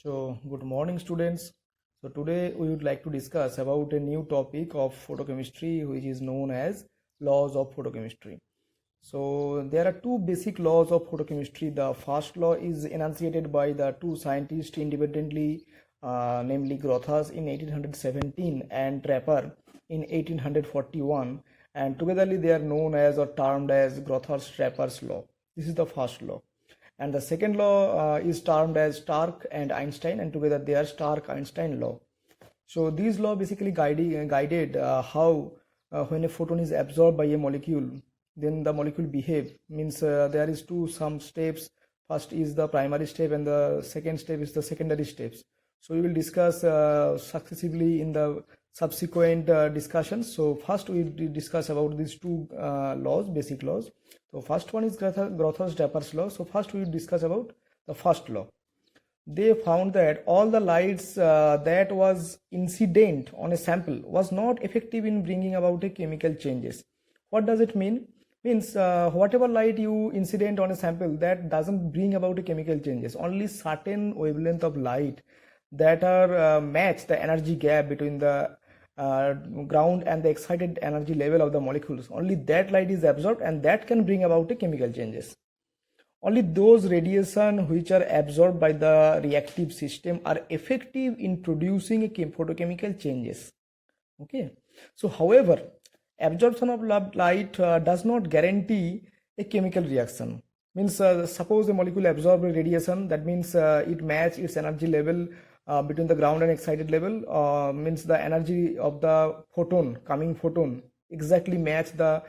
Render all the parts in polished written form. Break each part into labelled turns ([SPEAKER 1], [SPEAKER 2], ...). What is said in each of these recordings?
[SPEAKER 1] So, good morning, students. So, today we would like to discuss about a new topic of photochemistry, which is known as laws of photochemistry. So, there are two basic laws of photochemistry. The first law is enunciated by the two scientists independently, namely Grothas in 1817 and Trapper in 1841, and togetherly they are known as or termed as Grothas-Trapper's law. This is the first law. And the second law is termed as Stark and Einstein, and together they are Stark-Einstein law. So these law basically guided how when a photon is absorbed by a molecule, then the molecule behave. Means there is some steps. First is the primary step, and the second step is the secondary steps. So we will discuss successively in the subsequent discussions. So first we discuss about these two laws, basic laws. So first one is Grothas-Trapper's law. So first we will discuss about the first law. They found that all the lights that was incident on a sample was not effective in bringing about a chemical changes. What does it mean? Means whatever light you incident on a sample, that doesn't bring about a chemical changes. Only certain wavelength of light that are match the energy gap between the ground and the excited energy level of the molecules. Only that light is absorbed, and that can bring about a chemical changes. Only those radiation which are absorbed by the reactive system are effective in producing photochemical changes. Okay. So however, absorption of light does not guarantee a chemical reaction. Means suppose a molecule absorbs radiation, that means it match its energy level between the ground and excited level, means the energy of the coming photon exactly match the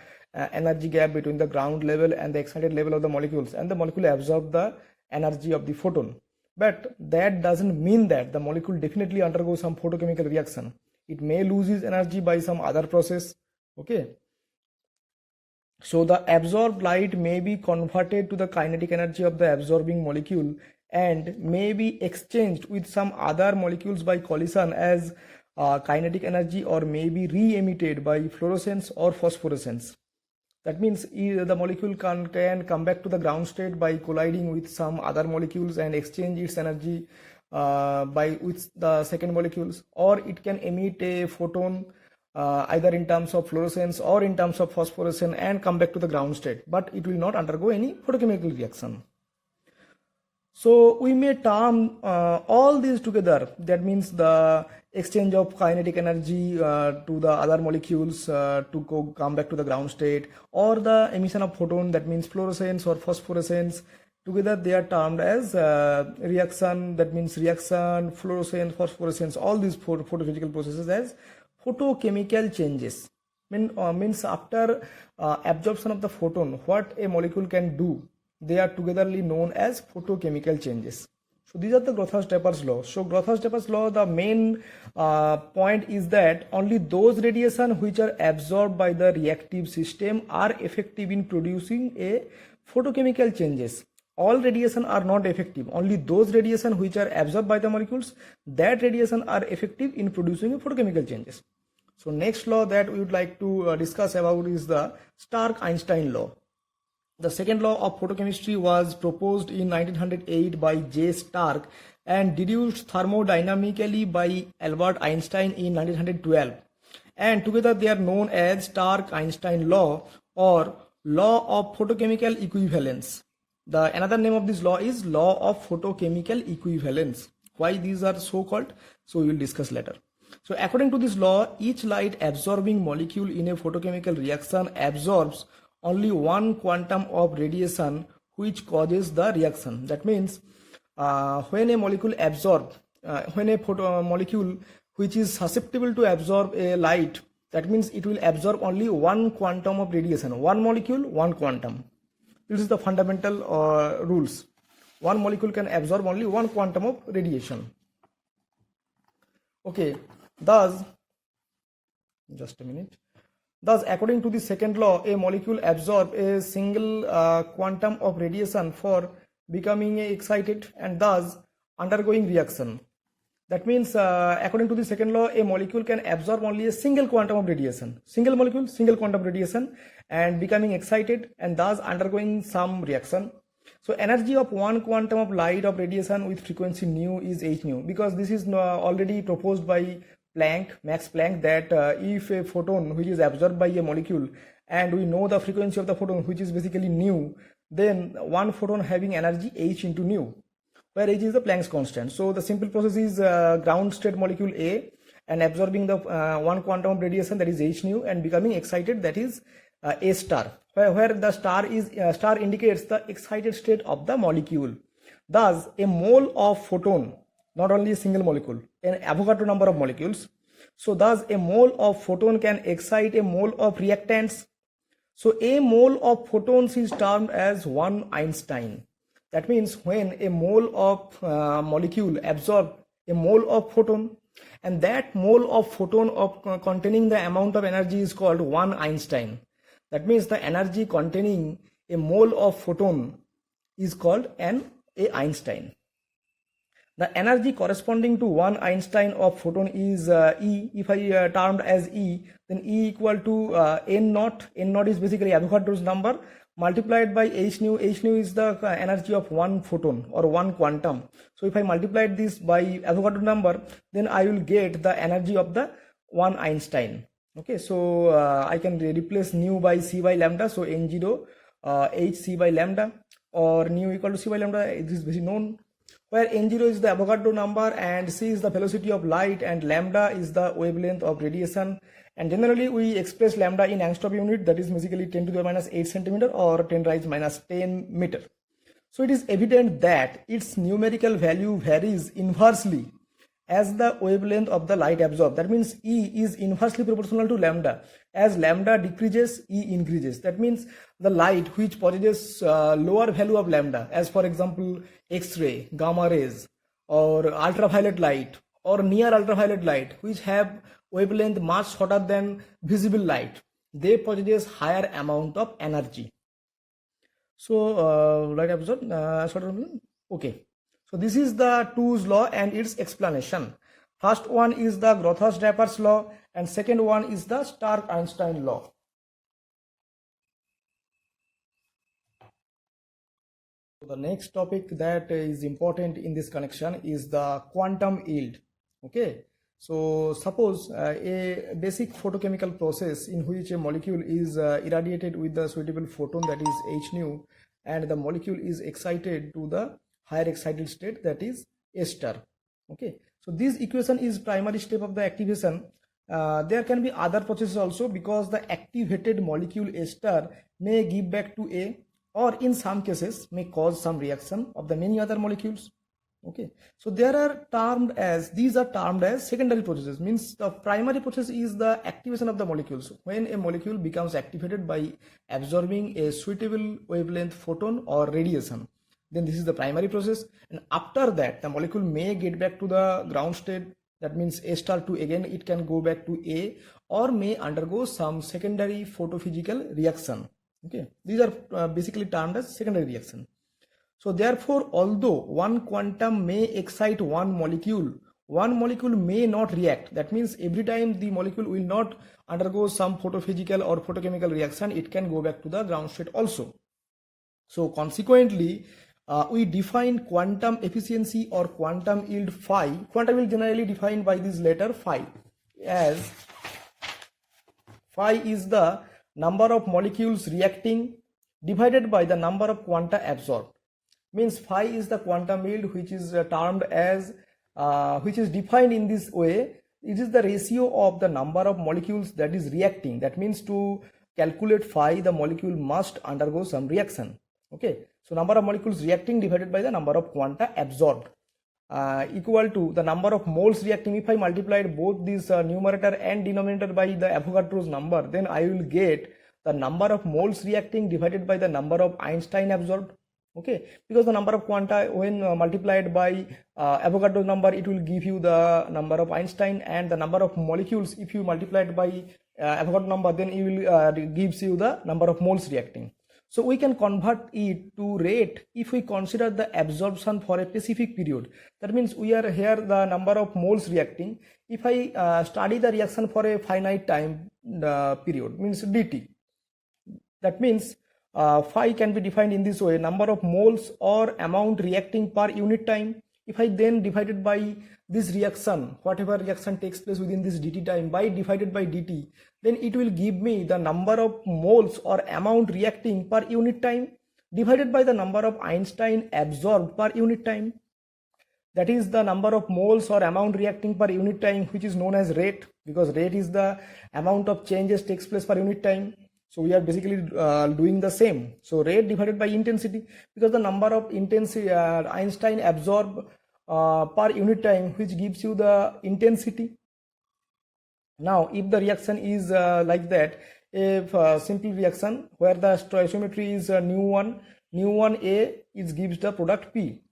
[SPEAKER 1] energy gap between the ground level and the excited level of the molecules, and the molecule absorb the energy of the photon. But that doesn't mean that the molecule definitely undergoes some photochemical reaction. It may lose its energy by some other process. Okay. So the absorbed light may be converted to the kinetic energy of the absorbing molecule and may be exchanged with some other molecules by collision as kinetic energy, or may be re-emitted by fluorescence or phosphorescence. That means the molecule can come back to the ground state by colliding with some other molecules and exchange its energy with the second molecules, or it can emit a photon either in terms of fluorescence or in terms of phosphorescence and come back to the ground state, but it will not undergo any photochemical reaction. So we may term all these together. That means the exchange of kinetic energy to the other molecules to come back to the ground state, or the emission of photon, that means fluorescence or phosphorescence. Together they are termed as reaction, that means reaction, fluorescence, phosphorescence, all these photophysical processes as photochemical changes. Means after absorption of the photon, what a molecule can do, they are togetherly known as photochemical changes. So these are the Grothas-Trapper's law. So Grothas-Trapper's law, the main point is that only those radiation which are absorbed by the reactive system are effective in producing a photochemical changes. All radiation are not effective. Only those radiation which are absorbed by the molecules, that radiation are effective in producing a photochemical changes. So next law that we would like to discuss about is the Stark-Einstein law. The second law of photochemistry was proposed in 1908 by J. Stark and deduced thermodynamically by Albert Einstein in 1912. And together they are known as Stark-Einstein law or law of photochemical equivalence. Another name of this law is law of photochemical equivalence. Why these are so called? So we will discuss later. So according to this law, each light absorbing molecule in a photochemical reaction absorbs only one quantum of radiation which causes the reaction. That means when a molecule absorbs, when a molecule which is susceptible to absorb a light, that means it will absorb only one quantum of radiation. One molecule, one quantum. This is the fundamental rules. One molecule can absorb only one quantum of radiation. Okay, thus, just a minute. Thus, according to the second law, a molecule absorbs a single quantum of radiation for becoming excited and thus undergoing reaction. That means, according to the second law, a molecule can absorb only a single quantum of radiation. Single molecule, single quantum of radiation, and becoming excited and thus undergoing some reaction. So energy of one quantum of light of radiation with frequency nu is h nu, because this is already proposed by Planck, Max Planck, that if a photon which is absorbed by a molecule and we know the frequency of the photon which is basically nu, then one photon having energy h into nu, where h is the Planck's constant. So the simple process is ground state molecule A and absorbing the one quantum of radiation, that is h nu, and becoming excited, that is A star, where the star indicates the excited state of the molecule. Thus a mole of photon, not only a single molecule, an Avogadro number of molecules. So thus a mole of photon can excite a mole of reactants. So a mole of photons is termed as 1 Einstein. That means when a mole of molecule absorb a mole of photon, and that mole of photon of containing the amount of energy is called 1 Einstein. That means the energy containing a mole of photon is called a Einstein. The energy corresponding to 1 Einstein of photon is E. If I termed as E, then E equal to N naught. N naught is basically Avogadro's number multiplied by h nu. H nu is the energy of one photon or one quantum. So if I multiplied this by Avogadro number, then I will get the energy of the 1 Einstein. Okay, so I can replace nu by c by lambda. So n0 h c by lambda, or nu equal to c by lambda. This is basically known, where n0 is the Avogadro number and c is the velocity of light and lambda is the wavelength of radiation. And generally we express lambda in angstrom unit, that is basically 10 to the minus 8 centimeter or 10 raised minus 10 meter. So it is evident that its numerical value varies inversely as the wavelength of the light absorbed. That means E is inversely proportional to lambda. As lambda decreases, E increases. That means the light which possesses lower value of lambda, as for example X-ray, gamma rays, or ultraviolet light, or near ultraviolet light, which have wavelength much shorter than visible light, they possess higher amount of energy. So light absorbed okay. So this is the TWO's law and its explanation. First one is the Grothus-Draper's law, and second one is the Stark-Einstein law. The next topic that is important in this connection is the quantum yield. Okay, so suppose a basic photochemical process in which a molecule is irradiated with the suitable photon, that is h nu, and the molecule is excited to the higher excited state, that is A star. Okay, so this equation is primary step of the activation. There can be other processes also, because the activated molecule A star may give back to A, or in some cases may cause some reaction of the many other molecules. Okay, so these are termed as secondary processes. Means the primary process is the activation of the molecules, when a molecule becomes activated by absorbing a suitable wavelength photon or radiation. Then this is the primary process, and after that the molecule may get back to the ground state, that means A star, to again it can go back to A, or may undergo some secondary photophysical reaction. Okay, these are basically termed as secondary reaction. So therefore, although one quantum may excite one molecule may not react. That means every time the molecule will not undergo some photophysical or photochemical reaction, it can go back to the ground state also. So consequently, we define quantum efficiency or quantum yield phi. Quantum yield generally defined by this letter phi, as phi is the number of molecules reacting divided by the number of quanta absorbed. Means phi is the quantum yield, which is termed as which is defined in this way. It is the ratio of the number of molecules that is reacting. That means to calculate phi, the molecule must undergo some reaction. Okay, so number of molecules reacting divided by the number of quanta absorbed equal to the number of moles reacting. If I multiplied both this numerator and denominator by the Avogadro's number, then I will get the number of moles reacting divided by the number of Einstein absorbed. Okay, because the number of quanta when multiplied by Avogadro's number, it will give you the number of Einstein, and the number of molecules, if you multiply it by Avogadro number, then it will gives you the number of moles reacting. So we can convert it to rate if we consider the absorption for a specific period. That means we are here the number of moles reacting. If I study the reaction for a finite time period, means dt. That means phi can be defined in this way: number of moles or amount reacting per unit time. If I then divided by this reaction, whatever reaction takes place within this dt time, by divided by dt, then it will give me the number of moles or amount reacting per unit time divided by the number of Einstein absorbed per unit time. That is the number of moles or amount reacting per unit time, which is known as rate, because rate is the amount of changes takes place per unit time. So we are basically doing the same. So rate divided by intensity, because the number of intensity Einstein absorb per unit time, which gives you the intensity. Now if the reaction is like that, if simple reaction where the stoichiometry is nu1a is gives the product P,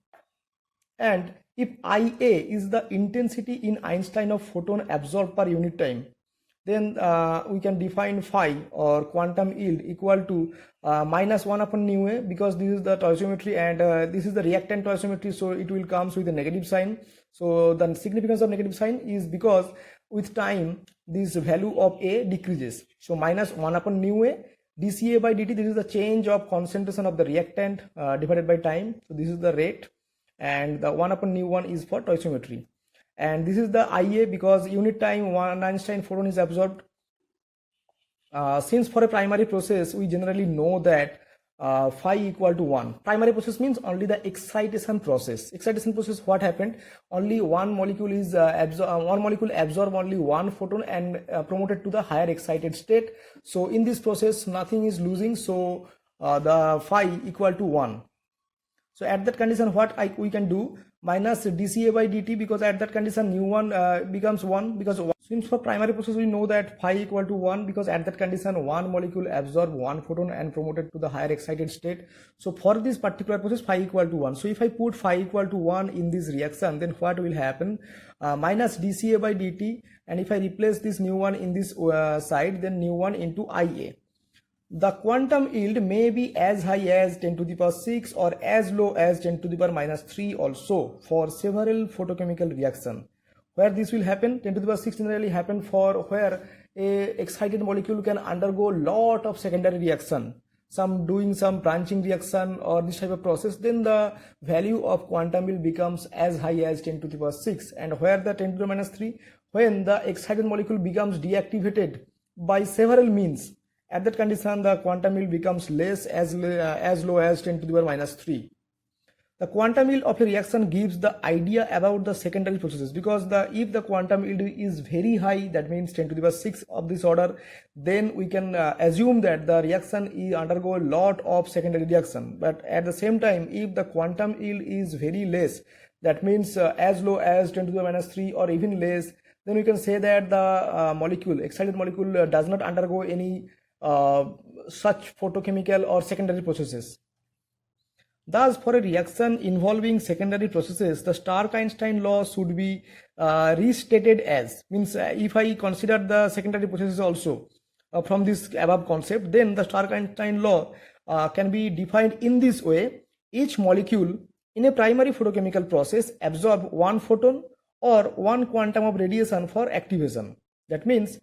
[SPEAKER 1] and if Ia is the intensity in Einstein of photon absorbed per unit time, then we can define phi or quantum yield equal to minus 1 upon nu a, because this is the stoichiometry and this is the reactant stoichiometry, so it will comes with a negative sign. So the significance of negative sign is because with time this value of a decreases. So minus 1 upon nu a dCA by dt, this is the change of concentration of the reactant divided by time. So this is the rate, and the 1 upon nu1 is for stoichiometry, and this is the Ia because unit time 1 Einstein photon is absorbed. Since for a primary process we generally know that phi equal to 1. Primary process means only the excitation process. Excitation process, what happened? Only one molecule is absorb only one photon and promoted to the higher excited state. So in this process nothing is losing, so the phi equal to 1. So at that condition what we can do? Minus dCA by dt, because at that condition nu1 becomes 1, because since for primary process we know that phi equal to 1, because at that condition one molecule absorb one photon and promoted to the higher excited state. So for this particular process phi equal to 1. So if I put phi equal to 1 in this reaction, then what will happen? Minus dCA by dt, and if I replace this nu1 in this side, then nu1 into Ia. The quantum yield may be as high as 10 to the power 6 or as low as 10 to the power minus 3 also for several photochemical reaction. Where this will happen? 10 to the power 6 generally happen for where a excited molecule can undergo lot of secondary reaction, doing some branching reaction or this type of process, then the value of quantum yield becomes as high as 10 to the power 6. And where the 10 to the minus 3, when the excited molecule becomes deactivated by several means, at that condition the quantum yield becomes less, as low as 10 to the power minus 3. The quantum yield of a reaction gives the idea about the secondary processes, because if the quantum yield is very high, that means 10 to the power 6 of this order, then we can assume that the reaction undergo a lot of secondary reaction. But at the same time, if the quantum yield is very less, that means as low as 10 to the power minus 3 or even less, then we can say that the excited molecule does not undergo any such photochemical or secondary processes. Thus, for a reaction involving secondary processes, the Stark-Einstein law should be restated as, means if I consider the secondary processes also from this above concept, then the Stark-Einstein law can be defined in this way: each molecule in a primary photochemical process absorb one photon or one quantum of radiation for activation. That means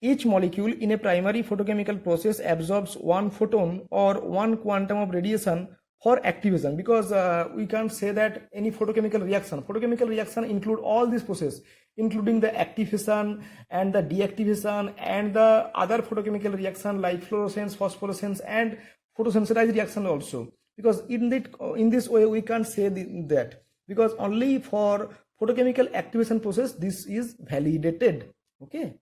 [SPEAKER 1] each molecule in a primary photochemical process absorbs one photon or one quantum of radiation for activation, because we can't say that any photochemical reaction include all these processes, including the activation and the deactivation and the other photochemical reaction like fluorescence, phosphorescence and photosensitized reaction also, because in this way we can't say that, because only for photochemical activation process this is validated. Okay.